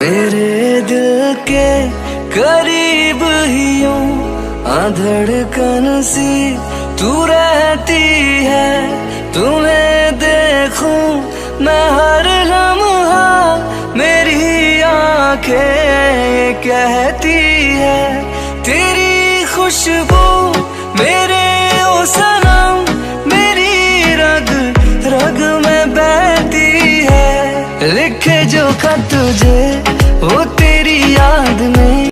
मेरे दिल के करीब ही यूं धड़कन सी तू रहती है। तुम्हें देखूं मैं हर लम्हा, मेरी आंखें कहती है तेरी खुशबू मेरे ओ सनम, मेरी रग रग में बहती है। लिखे जो खत तुझे वो तेरी याद में